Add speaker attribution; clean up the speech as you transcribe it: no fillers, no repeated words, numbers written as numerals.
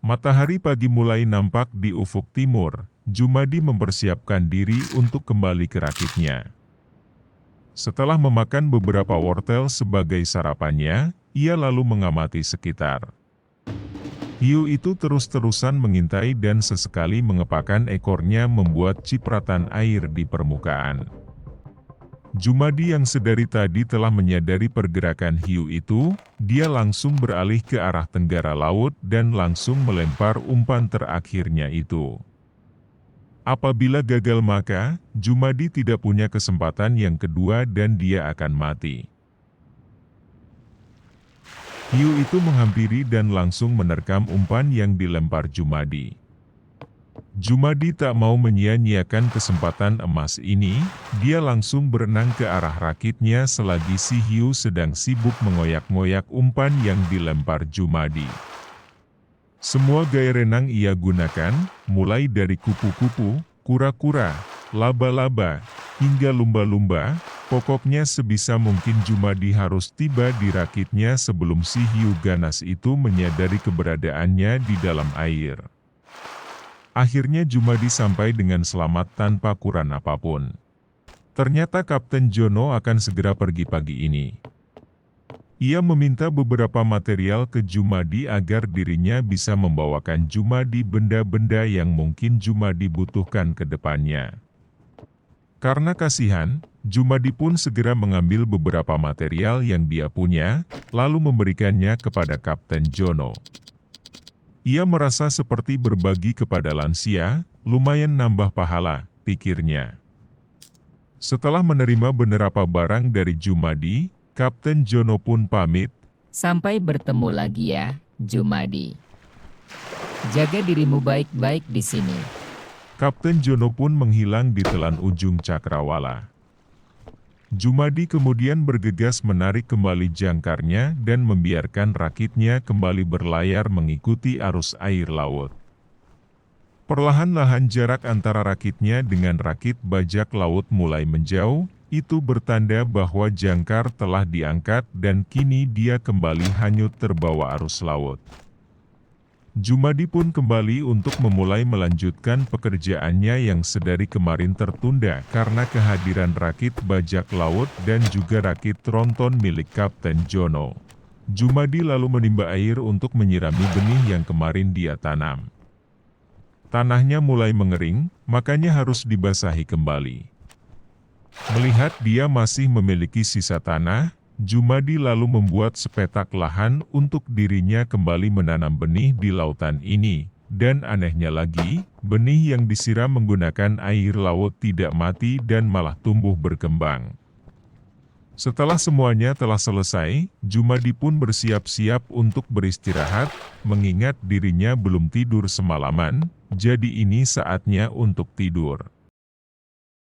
Speaker 1: Matahari pagi mulai nampak di ufuk timur. Jumadi mempersiapkan diri untuk kembali ke rakitnya. Setelah memakan beberapa wortel sebagai sarapannya, ia lalu mengamati sekitar. Hiu itu terus-terusan mengintai dan sesekali mengepakkan ekornya membuat cipratan air di permukaan. Jumadi yang sedari tadi telah menyadari pergerakan hiu itu, dia langsung beralih ke arah tenggara laut dan langsung melempar umpan terakhirnya itu. Apabila gagal maka, Jumadi tidak punya kesempatan yang kedua dan dia akan mati. Hiu itu menghampiri dan langsung menerkam umpan yang dilempar Jumadi. Jumadi tak mau menyia-nyiakan kesempatan emas ini, dia langsung berenang ke arah rakitnya selagi si hiu sedang sibuk mengoyak-ngoyak umpan yang dilempar Jumadi. Semua gaya renang ia gunakan, mulai dari kupu-kupu, kura-kura, laba-laba, hingga lumba-lumba. Pokoknya sebisa mungkin Jumadi harus tiba di rakitnya sebelum si hiu ganas itu menyadari keberadaannya di dalam air. Akhirnya Jumadi sampai dengan selamat tanpa kurang apapun. Ternyata Kapten Jono akan segera pergi pagi ini. Ia meminta beberapa material ke Jumadi agar dirinya bisa membawakan Jumadi benda-benda yang mungkin Jumadi butuhkan ke depannya. Karena kasihan, Jumadi pun segera mengambil beberapa material yang dia punya, lalu memberikannya kepada Kapten Jono. Ia merasa seperti berbagi kepada lansia, lumayan nambah pahala, pikirnya. Setelah menerima beberapa barang dari Jumadi, Kapten Jono pun pamit.
Speaker 2: Sampai bertemu lagi ya, Jumadi. Jaga dirimu baik-baik di sini.
Speaker 1: Kapten Jono pun menghilang di telan ujung cakrawala. Jumadi kemudian bergegas menarik kembali jangkarnya dan membiarkan rakitnya kembali berlayar mengikuti arus air laut. Perlahan-lahan jarak antara rakitnya dengan rakit bajak laut mulai menjauh, itu bertanda bahwa jangkar telah diangkat dan kini dia kembali hanyut terbawa arus laut. Jumadi pun kembali untuk memulai melanjutkan pekerjaannya yang sedari kemarin tertunda karena kehadiran rakit bajak laut dan juga rakit tronton milik Kapten Jono. Jumadi lalu menimba air untuk menyirami benih yang kemarin dia tanam. Tanahnya mulai mengering, makanya harus dibasahi kembali. Melihat dia masih memiliki sisa tanah, Jumadi lalu membuat sepetak lahan untuk dirinya kembali menanam benih di lautan ini. Dan anehnya lagi, benih yang disiram menggunakan air laut tidak mati dan malah tumbuh berkembang. Setelah semuanya telah selesai, Jumadi pun bersiap-siap untuk beristirahat, mengingat dirinya belum tidur semalaman, jadi ini saatnya untuk tidur.